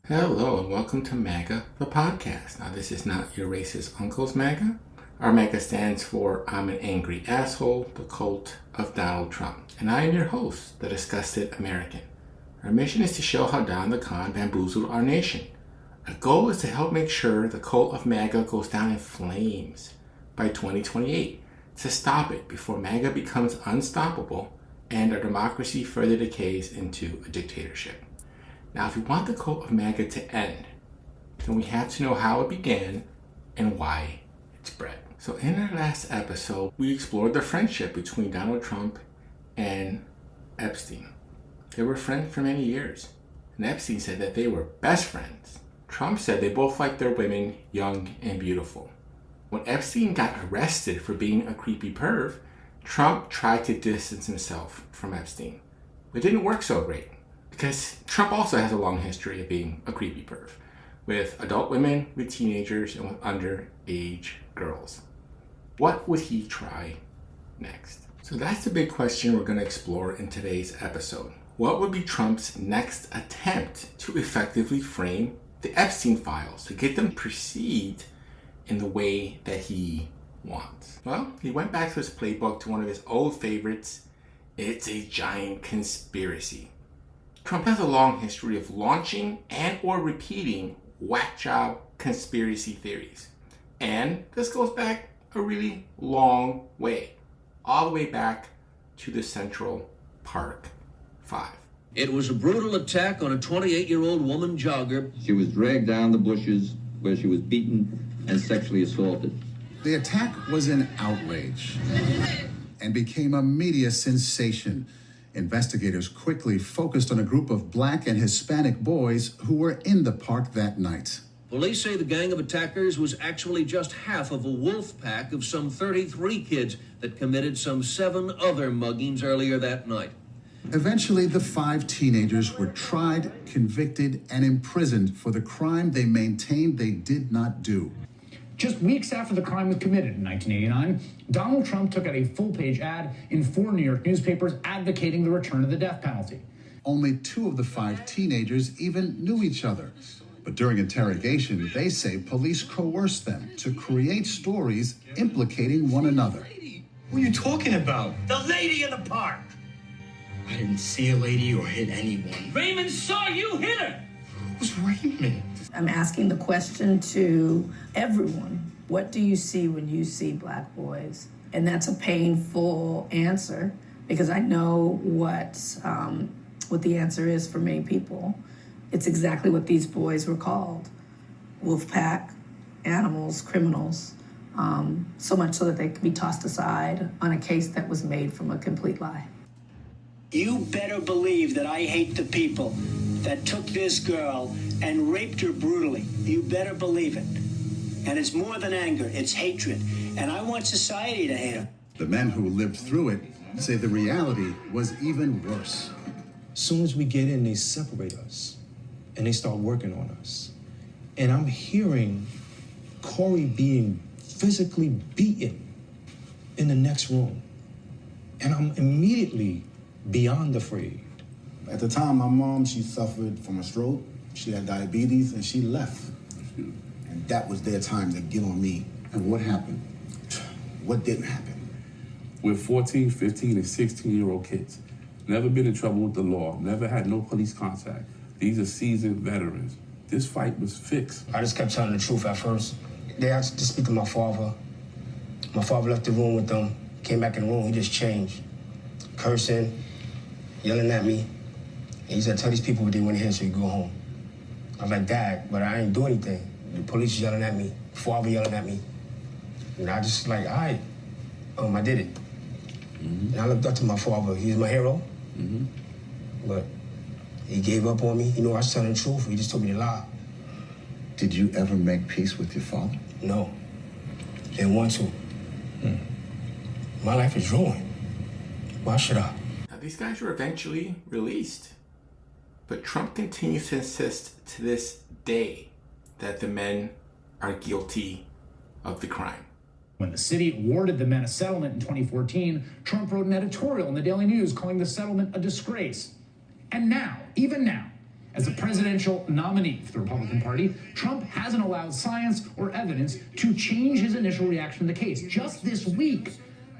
Hello and welcome to MAGA, the podcast. Now, this is not your racist uncle's MAGA. Our MAGA stands for I'm an Angry Asshole, the cult of Donald Trump. And I am your host, the disgusted American. Our mission is to show how Don the Con bamboozled our nation. Our goal is to help make sure the cult of MAGA goes down in flames by 2028, to stop it before MAGA becomes unstoppable and our democracy further decays into a dictatorship. Now, if we want the cult of MAGA to end, then we have to know how it began and why it spread. So in our last episode, we explored the friendship between Donald Trump and Epstein. They were friends for many years, and Epstein said that they were best friends. Trump said they both liked their women young and beautiful. When Epstein got arrested for being a creepy perv, Trump tried to distance himself from Epstein. But it didn't work so great, because Trump also has a long history of being a creepy perv, with adult women, with teenagers, and with underage girls. What would he try next? So that's the big question we're going to explore in today's episode. What would be Trump's next attempt to effectively frame the Epstein Files, to get them perceived in the way that he wants? Well, he went back to his playbook, to one of his old favorites. It's a giant conspiracy. Trump has a long history of launching and or repeating whack job conspiracy theories. And this goes back a really long way, all the way back to the Central Park 5. It was a brutal attack on a 28-year-old woman jogger. She was dragged down the bushes where she was beaten and sexually assaulted. The attack was an outrage and became a media sensation. Investigators quickly focused on a group of black and Hispanic boys who were in the park that night. Police say the gang of attackers was actually just half of a wolf pack of some 33 kids that committed some 7 other muggings earlier that night. Eventually, the 5 teenagers were tried, convicted, and imprisoned for the crime they maintained they did not do. Just weeks after the crime was committed in 1989, Donald Trump took out a full-page ad in 4 New York newspapers advocating the return of the death penalty. Only 2 of the 5 teenagers even knew each other. But during interrogation, they say police coerced them to create stories implicating one another. What are you talking about? The lady in the park. I didn't see a lady or hit anyone. Raymond saw you hit her. Who's Raymond? I'm asking the question to everyone. What do you see when you see black boys? And that's a painful answer, because I know what the answer is for many people. It's exactly what these boys were called: wolf pack, animals, criminals. So much so that they could be tossed aside on a case that was made from a complete lie. You better believe that I hate the people that took this girl and raped her brutally. You better believe it. And it's more than anger, it's hatred. And I want society to hate her. The men who lived through it say the reality was even worse. As soon as we get in, they separate us and they start working on us. And I'm hearing Corey being physically beaten in the next room. And I'm immediately beyond afraid. At the time, my mom, she suffered from a stroke. She had diabetes, and she left. And that was their time to get on me. And what happened? What didn't happen? We're 14, 15, and 16-year-old kids. Never been in trouble with the law. Never had no police contact. These are seasoned veterans. This fight was fixed. I just kept telling the truth at first. They asked to speak to my father. My father left the room with them, came back in the room, he just changed. Cursing, yelling at me. And he said, tell these people what they want to hear so you go home. I was like, Dad, but I ain't do anything. The police yelling at me, father yelling at me. And I just like, all right, I did it. Mm-hmm. And I looked up to my father. He was my hero. Mm-hmm. But he gave up on me. You know, I was telling the truth. He just told me to lie. Did you ever make peace with your father? No. Didn't want to. My life is ruined. Why should I? Now, these guys were eventually released. But Trump continues to insist to this day that the men are guilty of the crime. When the city awarded the men a settlement in 2014, Trump wrote an editorial in the Daily News calling the settlement a disgrace. And now, even now, as a presidential nominee for the Republican Party, Trump hasn't allowed science or evidence to change his initial reaction to the case. Just this week,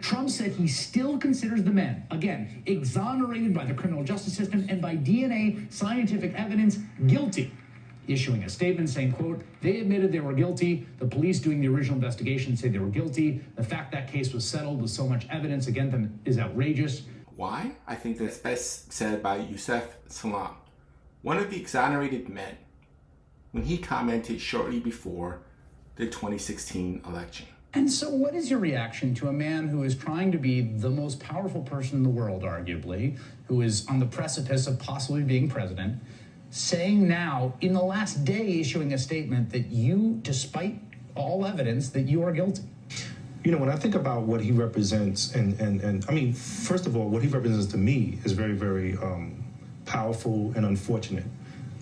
Trump said he still considers the men, again, exonerated by the criminal justice system and by DNA scientific evidence, guilty. Issuing a statement saying, quote, they admitted they were guilty. The police doing the original investigation said they were guilty. The fact that case was settled with so much evidence against them is outrageous. Why? I think that's best said by Yusef Salaam, one of the exonerated men, when he commented shortly before the 2016 election. And so what is your reaction to a man who is trying to be the most powerful person in the world, arguably, who is on the precipice of possibly being president, saying now, in the last day, issuing a statement that you, despite all evidence, that you are guilty? You know, when I think about what he represents, and I mean, first of all, what he represents to me is very, very powerful and unfortunate.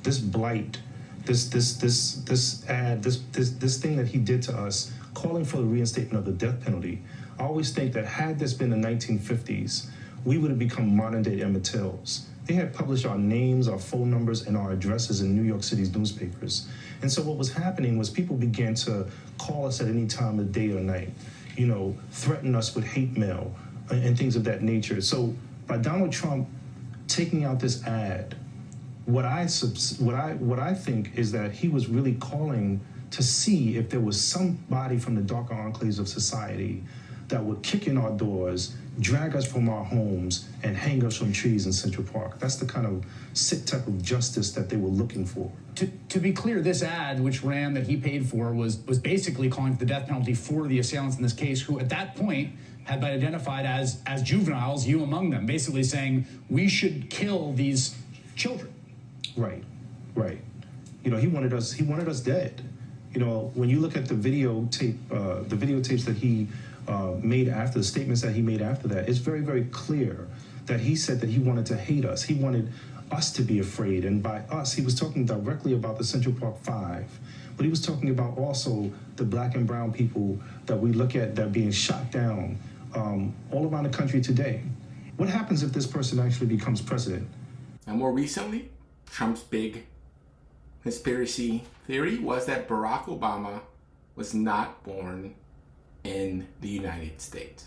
This blight, this ad, this thing that he did to us, calling for the reinstatement of the death penalty. I always think that had this been the 1950s, we would have become modern-day Emmett Tills. They had published our names, our phone numbers, and our addresses in New York City's newspapers. And so what was happening was people began to call us at any time of day or night, you know, threaten us with hate mail and things of that nature. So by Donald Trump taking out this ad, what I think is that he was really calling to see if there was somebody from the darker enclaves of society that would kick in our doors, drag us from our homes, and hang us from trees in Central Park. That's the kind of sick type of justice that they were looking for. To be clear, this ad, which ran that he paid for, was basically calling for the death penalty for the assailants in this case, who at that point had been identified as juveniles, you among them, basically saying, we should kill these children. Right. You know, he wanted us dead. You know, when you look at the videotapes that he made after, the statements that he made after that, it's very, very clear that he said that he wanted to hate us. He wanted us to be afraid. And by us, he was talking directly about the Central Park Five. But he was talking about also the black and brown people that we look at that are being shot down all around the country today. What happens if this person actually becomes president? And more recently, Trump's big conspiracy theory was that Barack Obama was not born in the United States.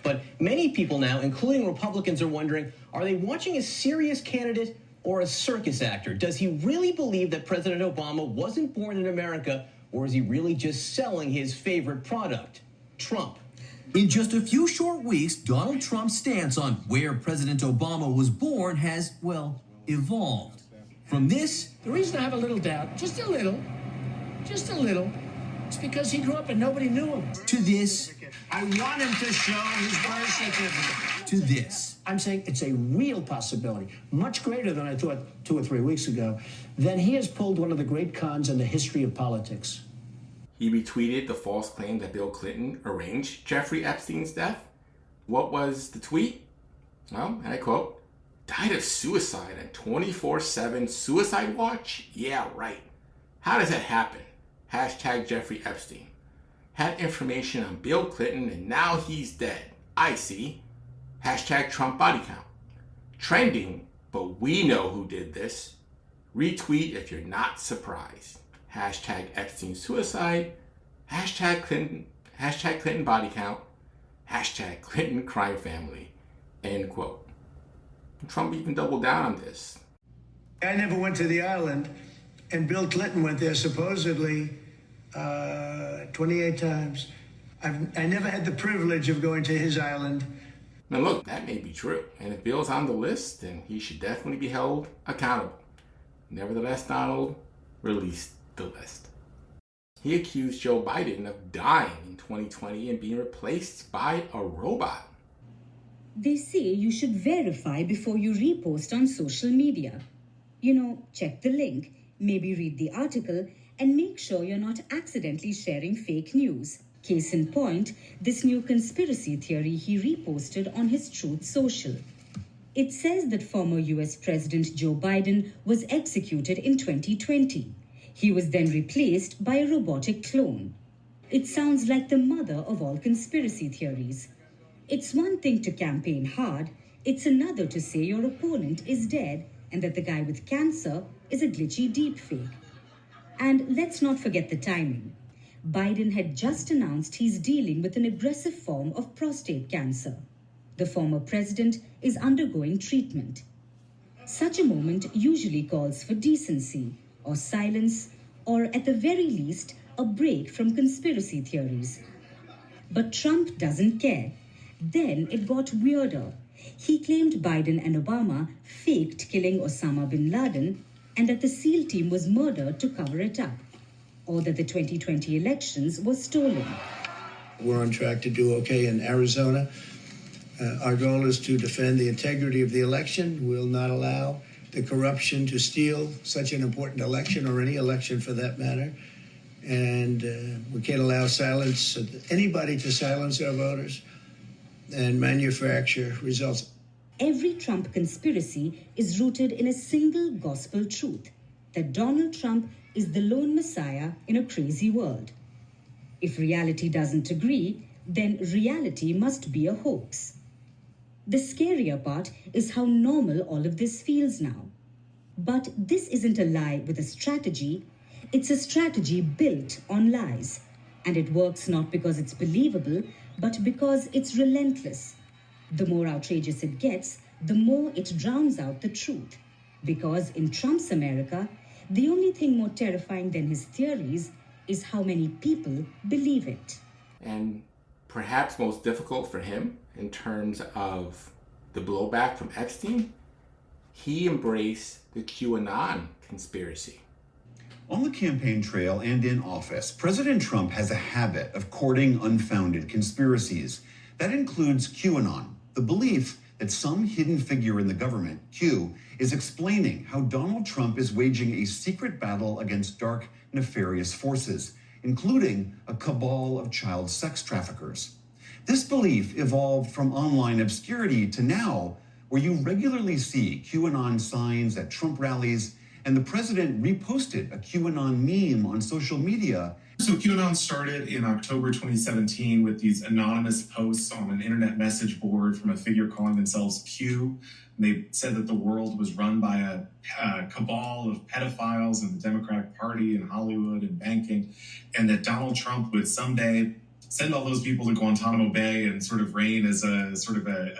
But many people now, including Republicans, are wondering, are they watching a serious candidate or a circus actor? Does he really believe that President Obama wasn't born in America, or is he really just selling his favorite product, Trump? In just a few short weeks, Donald Trump's stance on where President Obama was born has, well, evolved. From this... The reason I have a little doubt, just a little, it's because he grew up and nobody knew him. To this... I want him to show his birth certificate. To this. I'm saying it's a real possibility, much greater than I thought 2 or 3 weeks ago. Then he has pulled one of the great cons in the history of politics. He retweeted the false claim that Bill Clinton arranged Jeffrey Epstein's death. What was the tweet? Well, and I quote, died of suicide at 24/7 suicide watch? Yeah, right. How does that happen? Hashtag Jeffrey Epstein. Had information on Bill Clinton and now he's dead. I see. Hashtag Trump body count. Trending, but we know who did this. Retweet if you're not surprised. Hashtag Epstein suicide. Hashtag Clinton body count. Hashtag Clinton crime family. End quote. Trump even doubled down on this. I never went to the island, and Bill Clinton went there supposedly 28 times. I never had the privilege of going to his island. Now look, that may be true. And if Bill's on the list, then he should definitely be held accountable. Nevertheless, Donald released the list. He accused Joe Biden of dying in 2020 and being replaced by a robot. They say you should verify before you repost on social media. You know, check the link, maybe read the article, and make sure you're not accidentally sharing fake news. Case in point, this new conspiracy theory he reposted on his Truth Social. It says that former US President Joe Biden was executed in 2020. He was then replaced by a robotic clone. It sounds like the mother of all conspiracy theories. It's one thing to campaign hard, it's another to say your opponent is dead and that the guy with cancer is a glitchy deepfake. And let's not forget the timing. Biden had just announced he's dealing with an aggressive form of prostate cancer. The former president is undergoing treatment. Such a moment usually calls for decency, or silence, or at the very least, a break from conspiracy theories. But Trump doesn't care. Then it got weirder. He claimed Biden and Obama faked killing Osama bin Laden and that the SEAL team was murdered to cover it up, or that the 2020 elections were stolen. We're on track to do okay in Arizona. Our goal is to defend the integrity of the election. We'll not allow the corruption to steal such an important election, or any election for that matter. And we can't allow anybody to silence our voters and manufacture results. Every Trump conspiracy is rooted in a single gospel truth, that Donald Trump is the lone messiah in a crazy world. If reality doesn't agree, then reality must be a hoax. The scarier part is how normal all of this feels now. But this isn't a lie with a strategy, it's a strategy built on lies. And it works not because it's believable, but because it's relentless. The more outrageous it gets, the more it drowns out the truth. Because in Trump's America, the only thing more terrifying than his theories is how many people believe it. And perhaps most difficult for him in terms of the blowback from Epstein, he embraced the QAnon conspiracy. On the campaign trail and in office, President Trump has a habit of courting unfounded conspiracies. That includes QAnon, the belief that some hidden figure in the government, Q, is explaining how Donald Trump is waging a secret battle against dark, nefarious forces, including a cabal of child sex traffickers. This belief evolved from online obscurity to now, where you regularly see QAnon signs at Trump rallies, and the president reposted a QAnon meme on social media. So QAnon started in October 2017 with these anonymous posts on an internet message board from a figure calling themselves Q. And they said that the world was run by a cabal of pedophiles in the Democratic Party and Hollywood and banking, and that Donald Trump would someday send all those people to Guantanamo Bay and sort of reign as a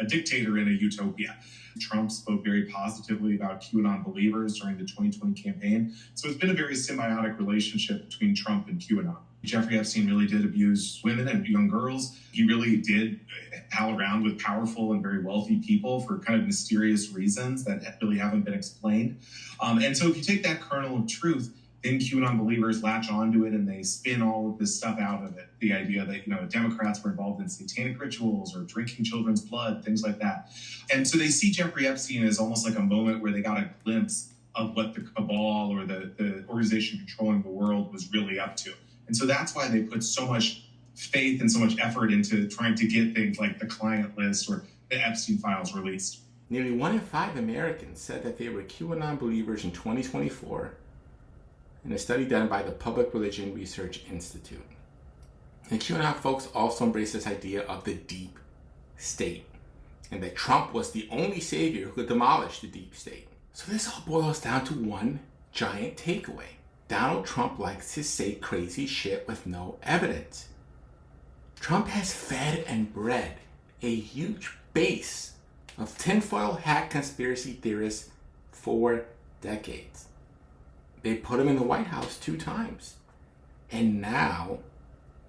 dictator in a utopia. Trump spoke very positively about QAnon believers during the 2020 campaign. So it's been a very symbiotic relationship between Trump and QAnon. Jeffrey Epstein really did abuse women and young girls. He really did pal around with powerful and very wealthy people for kind of mysterious reasons that really haven't been explained. And so if you take that kernel of truth, then QAnon believers latch onto it and they spin all of this stuff out of it. The idea that, Democrats were involved in satanic rituals or drinking children's blood, things like that. And so they see Jeffrey Epstein as almost like a moment where they got a glimpse of what the cabal or the organization controlling the world was really up to. And so that's why they put so much faith and so much effort into trying to get things like the client list or the Epstein Files released. Nearly 1 in 5 Americans said that they were QAnon believers in 2024 in a study done by the Public Religion Research Institute. And QAnon folks also embrace this idea of the deep state, and that Trump was the only savior who could demolish the deep state. So this all boils down to one giant takeaway. Donald Trump likes to say crazy shit with no evidence. Trump has fed and bred a huge base of tinfoil hat conspiracy theorists for decades. They put him in the White House 2 times. And now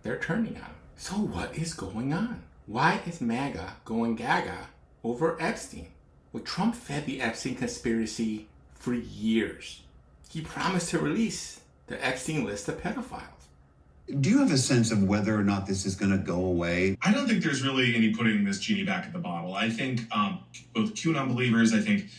they're turning on him. So what is going on? Why is MAGA going gaga over Epstein? Well, Trump fed the Epstein conspiracy for years. He promised to release the Epstein list of pedophiles. Do you have a sense of whether or not this is going to go away? I don't think there's really any putting this genie back in the bottle. I think both QAnon believers, I think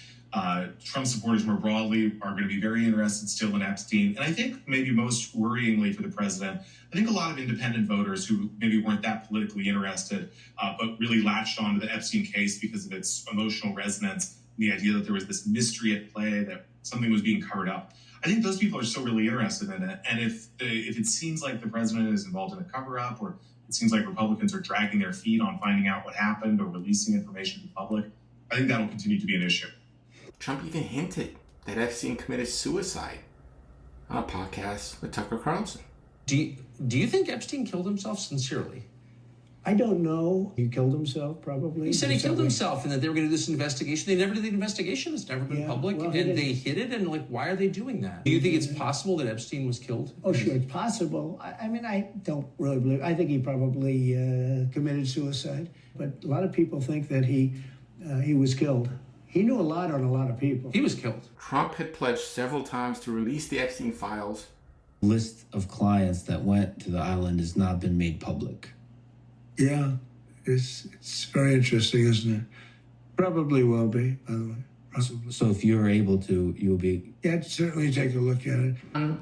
Trump supporters more broadly are going to be very interested still in Epstein. And I think maybe most worryingly for the president, I think a lot of independent voters who maybe weren't that politically interested, but really latched onto the Epstein case because of its emotional resonance, and the idea that there was this mystery at play that something was being covered up. I think those people are still really interested in it. And if it seems like the president is involved in a cover-up, or it seems like Republicans are dragging their feet on finding out what happened or releasing information to the public, I think that'll continue to be an issue. Trump even hinted that Epstein committed suicide on a podcast with Tucker Carlson. Do you think Epstein killed himself sincerely? I don't know. He killed himself, probably. He said he killed himself and that they were going to do this investigation. They never did the investigation. It's never been public. Well, and they hid it. And why are they doing that? Do you think it's possible that Epstein was killed? Oh, sure, it's possible. I mean, I don't really believe. I think he probably committed suicide. But a lot of people think that he was killed. He knew a lot on a lot of people. He was killed. Trump had pledged several times to release the Epstein Files. List of clients that went to the island has not been made public. Yeah, it's very interesting, isn't it? Probably will be, by the way. Probably. So if you're able to, you'll be... Yeah, certainly take a look at it.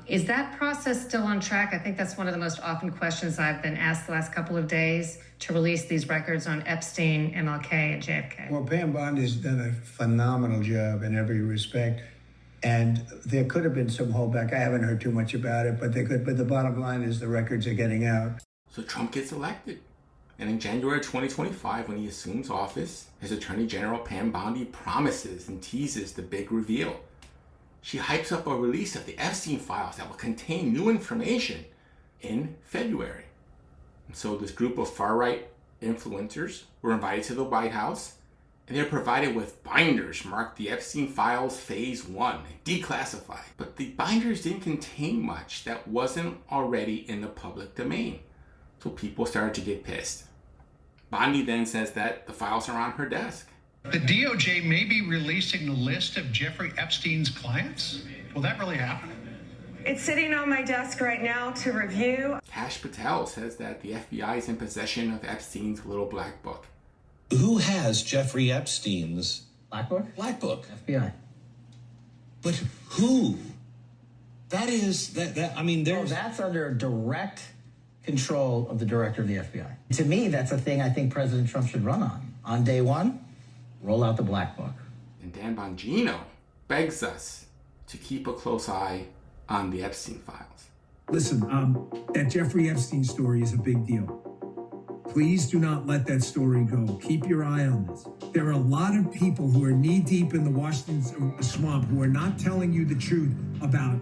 Is that process still on track? I think that's one of the most often questions I've been asked the last couple of days, to release these records on Epstein, MLK, and JFK. Well, Pam Bondi's done a phenomenal job in every respect. And there could have been some holdback. I haven't heard too much about it, but they could. But the bottom line is the records are getting out. So Trump gets elected. And in January 2025, when he assumes office, his Attorney General Pam Bondi promises and teases the big reveal. She hypes up a release of the Epstein Files that will contain new information in February. And so this group of far-right influencers were invited to the White House, and they're provided with binders marked the Epstein Files Phase 1, declassified. But the binders didn't contain much that wasn't already in the public domain. So people started to get pissed. Bondi then says that the files are on her desk. The DOJ may be releasing the list of Jeffrey Epstein's clients? Will that really happen? It's sitting on my desk right now to review. Kash Patel says that the FBI is in possession of Epstein's little black book. Who has Jeffrey Epstein's Black Book? Black Book? FBI. But who? That is I mean, there's that's under direct control of the director of the FBI. To me, that's a thing I think President Trump should run on. On day one, roll out the Black Book. And Dan Bongino begs us to keep a close eye on the Epstein Files. Listen, that Jeffrey Epstein story is a big deal. Please do not let that story go. Keep your eye on this. There are a lot of people who are knee-deep in the Washington swamp who are not telling you the truth about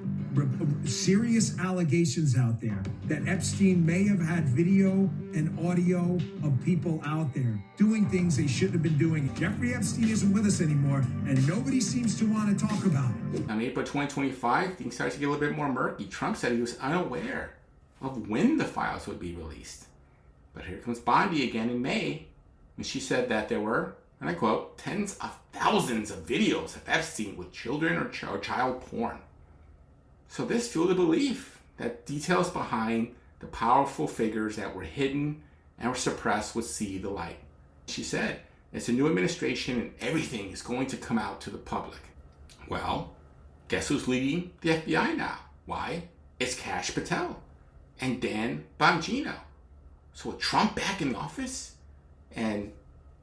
serious allegations out there that Epstein may have had video and audio of people out there doing things they shouldn't have been doing. Jeffrey Epstein isn't with us anymore, and nobody seems to want to talk about it. On April 2025, things started to get a little bit more murky. Trump said he was unaware of when the files would be released. But here comes Bondi again in May, and she said that there were, and I quote, tens of thousands of videos of Epstein with children or child porn. So this fueled the belief that details behind the powerful figures that were hidden and were suppressed would see the light. She said, it's a new administration and everything is going to come out to the public. Well, guess who's leading the FBI now? Why? It's Kash Patel and Dan Bongino. So with Trump back in the office and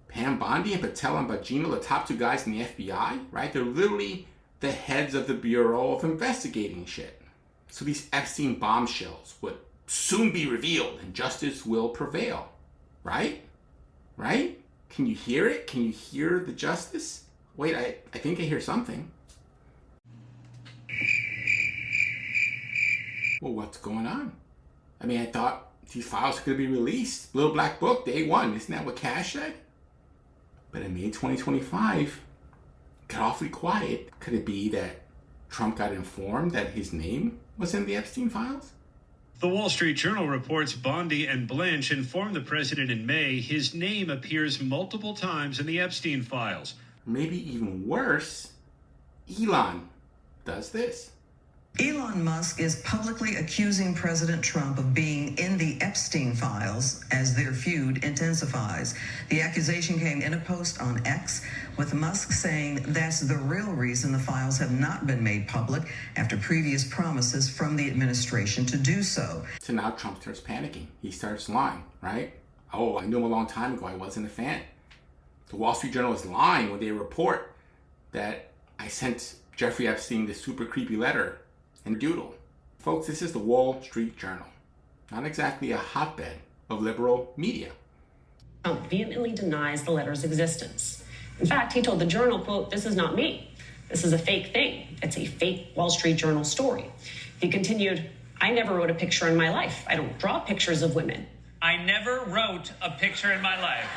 Pam Bondi and Patel and Bongino, the top two guys in the FBI, right? They're literally the heads of the Bureau of Investigating shit. So these Epstein bombshells would soon be revealed and justice will prevail. Right? Right? Can you hear it? Can you hear the justice? Wait, I think I hear something. Well, what's going on? I mean, I thought these files could be released. Little Black Book, day one. Isn't that what Kash said? But in May 2025, got awfully quiet. Could it be that Trump got informed that his name was in the Epstein Files? The Wall Street Journal reports Bondi and Blanche informed the president in May his name appears multiple times in the Epstein Files. Maybe even worse, Elon does this. Elon Musk is publicly accusing President Trump of being in the Epstein Files as their feud intensifies. The accusation came in a post on X, with Musk saying that's the real reason the files have not been made public after previous promises from the administration to do so. So now Trump starts panicking. He starts lying, right? Oh, I knew him a long time ago. I wasn't a fan. The Wall Street Journal is lying when they report that I sent Jeffrey Epstein the super creepy letter and doodle. Folks, this is the Wall Street Journal. Not exactly a hotbed of liberal media. Trump vehemently denies the letter's existence. In fact, he told the Journal, quote, "This is not me. This is a fake thing. It's a fake Wall Street Journal story." He continued, "I never wrote a picture in my life. I don't draw pictures of women." I never wrote a picture in my life.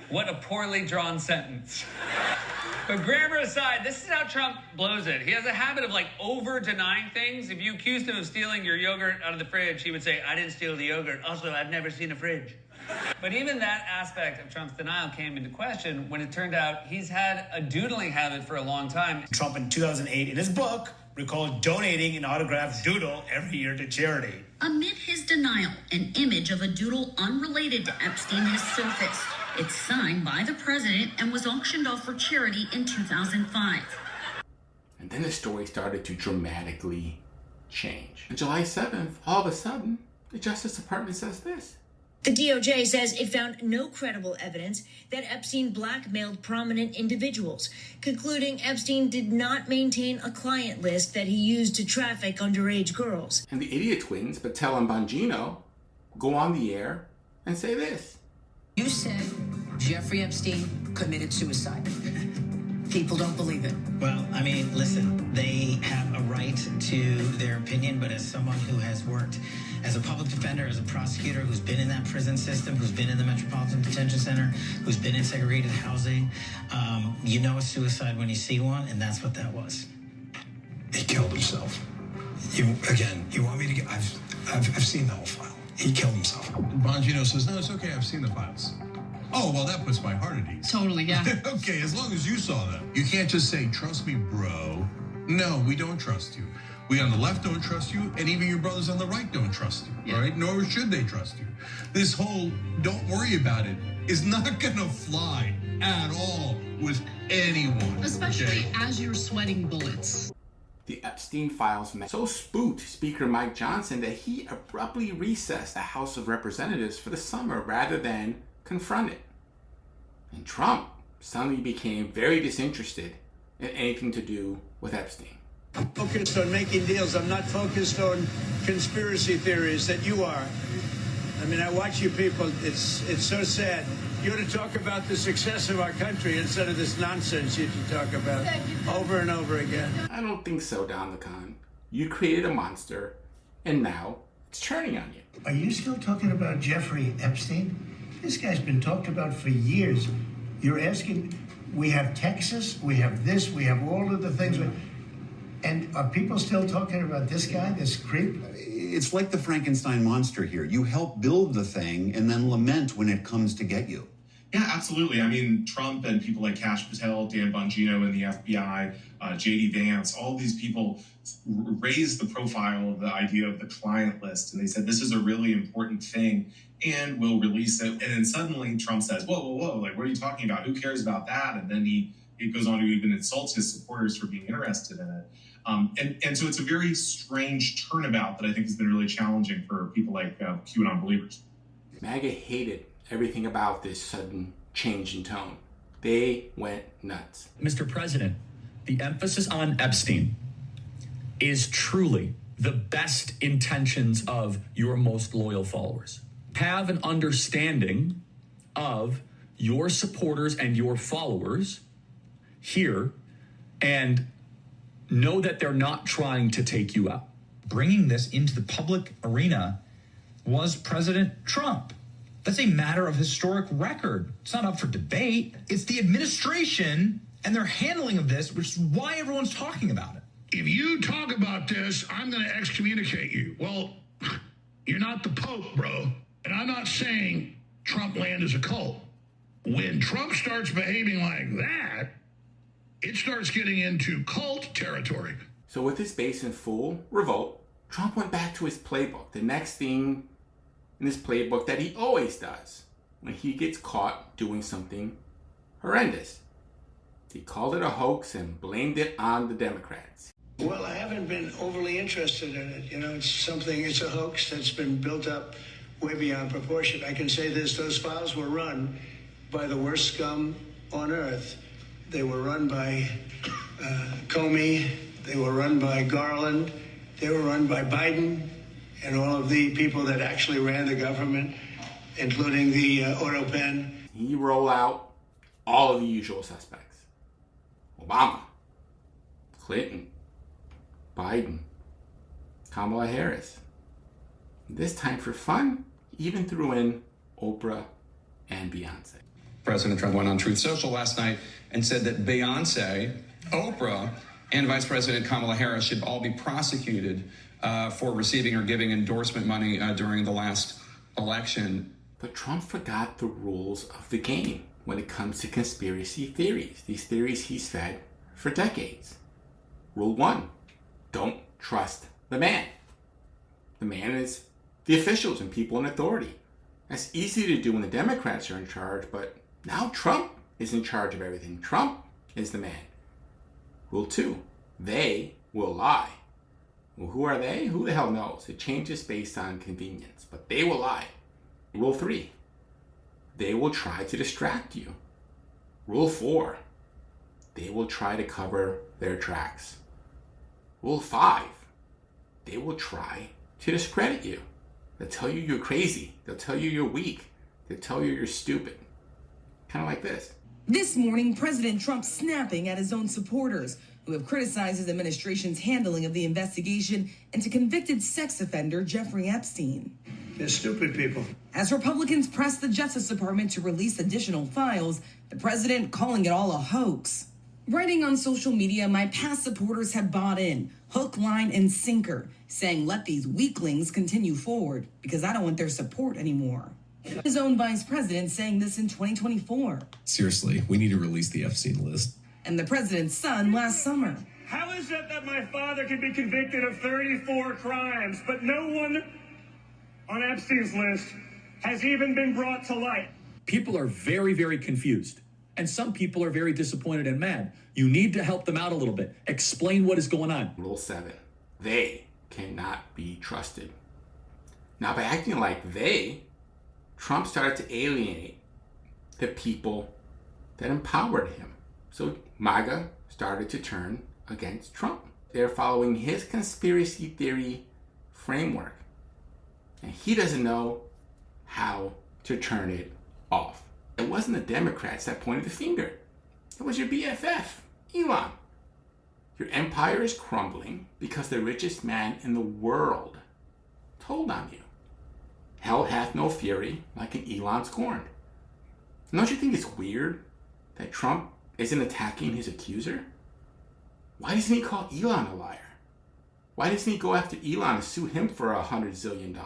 What a poorly drawn sentence. But grammar aside, this is how Trump blows it. He has a habit of over-denying things. If you accused him of stealing your yogurt out of the fridge, he would say, "I didn't steal the yogurt. Also, I've never seen a fridge." But even that aspect of Trump's denial came into question when it turned out he's had a doodling habit for a long time. Trump in 2008, in his book, recalled donating an autographed doodle every year to charity. Amid his denial, an image of a doodle unrelated to Epstein has surfaced. It's signed by the president and was auctioned off for charity in 2005. And then the story started to dramatically change. On July 7th, all of a sudden, the Justice Department says this. The DOJ says it found no credible evidence that Epstein blackmailed prominent individuals, concluding Epstein did not maintain a client list that he used to traffic underage girls. And the idiot twins, Patel and Bongino, go on the air and say this. You said Jeffrey Epstein committed suicide. People don't believe it. Well, I mean, listen, they have a right to their opinion, but as someone who has worked as a public defender, as a prosecutor, who's been in that prison system, who's been in the Metropolitan Detention Center, who's been in segregated housing, you know a suicide when you see one, and that's what that was. He killed himself. You want me to get... I've seen the whole file. He killed himself. Bongino says, "No, it's okay. I've seen the files." Oh, well, that puts my heart at ease. Totally, yeah. Okay, as long as you saw them. You can't just say, "Trust me, bro." No, we don't trust you. We on the left don't trust you, and even your brothers on the right don't trust you, all right? Nor should they trust you. This whole "don't worry about it" is not going to fly at all with anyone. Especially as you're sweating bullets. The Epstein Files so spooked Speaker Mike Johnson that he abruptly recessed the House of Representatives for the summer rather than confront it. And Trump suddenly became very disinterested in anything to do with Epstein. I'm focused on making deals. I'm not focused on conspiracy theories that you are. I mean, I watch you people. It's so sad. You ought to talk about the success of our country instead of this nonsense you talk about over and over again. I don't think so, Don LeCon. You created a monster, and now it's turning on you. Are you still talking about Jeffrey Epstein? This guy's been talked about for years. You're asking, we have Texas, we have this, we have all of the things. And are people still talking about this guy, this creep? It's like the Frankenstein monster here. You help build the thing and then lament when it comes to get you. Yeah, absolutely. I mean, Trump and people like Kash Patel, Dan Bongino in the FBI, J.D. Vance, all these people raised the profile of the idea of the client list. And they said, this is a really important thing and we'll release it. And then suddenly Trump says, whoa, like, what are you talking about? Who cares about that? And then he goes on to even insults his supporters for being interested in it. And so it's a very strange turnabout that I think has been really challenging for people like QAnon believers. MAGA hated everything about this sudden change in tone. They went nuts. Mr. President, the emphasis on Epstein is truly the best intentions of your most loyal followers. Have an understanding of your supporters and your followers here and know that they're not trying to take you out. Bringing this into the public arena was President Trump. That's a matter of historic record. It's not up for debate. It's the administration and their handling of this, which is why everyone's talking about it. If you talk about this, I'm going to excommunicate you. Well, you're not the Pope, bro. And I'm not saying Trump land is a cult. When Trump starts behaving like that, it starts getting into cult territory. So with his base in full revolt, Trump went back to his playbook. The next thing in his playbook that he always does when he gets caught doing something horrendous. He called it a hoax and blamed it on the Democrats. Well, I haven't been overly interested in it. You know, it's a hoax that's been built up way beyond proportion. I can say this, those files were run by the worst scum on earth. They were run by Comey. They were run by Garland. They were run by Biden and all of the people that actually ran the government, including the auto pen. He roll out all of the usual suspects. Obama, Clinton, Biden, Kamala Harris. This time for fun, he even threw in Oprah and Beyonce. President Trump went on Truth Social last night and said that Beyonce, Oprah, and Vice President Kamala Harris should all be prosecuted for receiving or giving endorsement money during the last election. But Trump forgot the rules of the game when it comes to conspiracy theories. These theories he's fed for decades. Rule 1, don't trust the man. The man is the officials and people in authority. That's easy to do when the Democrats are in charge, but now Trump is in charge of everything. Trump is the man. Rule 2, they will lie. Well, who are they? Who the hell knows? It changes based on convenience, but they will lie. Rule 3, they will try to distract you. Rule 4, they will try to cover their tracks. Rule 5, they will try to discredit you. They'll tell you you're crazy. They'll tell you you're weak. They'll tell you you're stupid. Kind of like this. This morning, President Trump snapping at his own supporters who have criticized his administration's handling of the investigation into convicted sex offender Jeffrey Epstein. They're stupid people. As Republicans press the Justice Department to release additional files, the president calling it all a hoax. Writing on social media, my past supporters have bought in, hook, line, and sinker, saying let these weaklings continue forward because I don't want their support anymore. His own vice president saying this in 2024. Seriously, we need to release the Epstein list. And the president's son last summer. How is it that my father can be convicted of 34 crimes, but no one on Epstein's list has even been brought to light? People are very, very confused. And some people are very disappointed and mad. You need to help them out a little bit. Explain what is going on. Rule 7, they cannot be trusted. Now, by acting like they, Trump started to alienate the people that empowered him. So MAGA started to turn against Trump. They're following his conspiracy theory framework. And he doesn't know how to turn it off. It wasn't the Democrats that pointed the finger. It was your BFF, Elon. Your empire is crumbling because the richest man in the world told on you. Hell hath no fury like an Elon scorned. Don't you think it's weird that Trump isn't attacking his accuser? Why doesn't he call Elon a liar? Why doesn't he go after Elon and sue him for $100 zillion?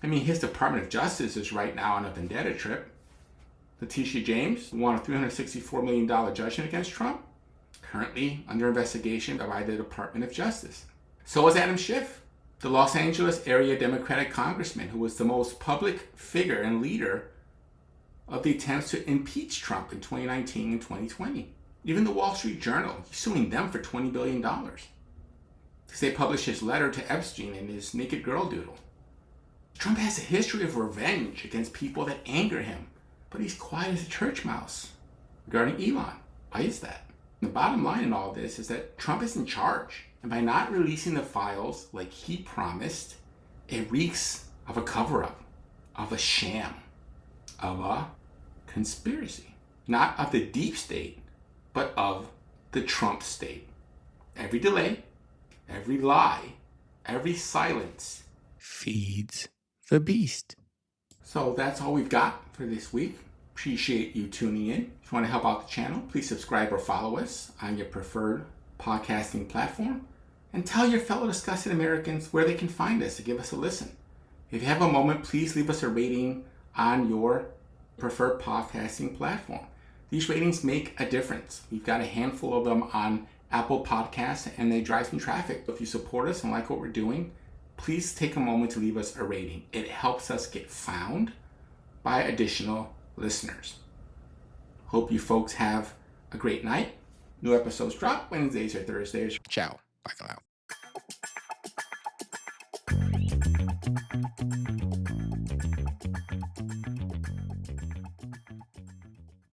I mean, his Department of Justice is right now on a vendetta trip. Letitia James won a $364 million judgment against Trump, currently under investigation by the Department of Justice. So is Adam Schiff, the Los Angeles area Democratic congressman who was the most public figure and leader of the attempts to impeach Trump in 2019 and 2020. Even the Wall Street Journal, he's suing them for $20 billion. Because they published his letter to Epstein and his naked girl doodle. Trump has a history of revenge against people that anger him, but he's quiet as a church mouse regarding Elon. Why is that? The bottom line in all this is that Trump is in charge. And by not releasing the files like he promised, it reeks of a cover-up, of a sham, of a conspiracy. Not of the deep state, but of the Trump state. Every delay, every lie, every silence feeds the beast. So that's all we've got for this week. Appreciate you tuning in. If you want to help out the channel, please subscribe or follow us on your preferred podcasting platform. And tell your fellow disgusted Americans where they can find us to give us a listen. If you have a moment, please leave us a rating on your preferred podcasting platform. These ratings make a difference. We've got a handful of them on Apple Podcasts, and they drive some traffic. If you support us and like what we're doing, please take a moment to leave us a rating. It helps us get found by additional listeners. Hope you folks have a great night. New episodes drop Wednesdays or Thursdays. Ciao. Bye for now.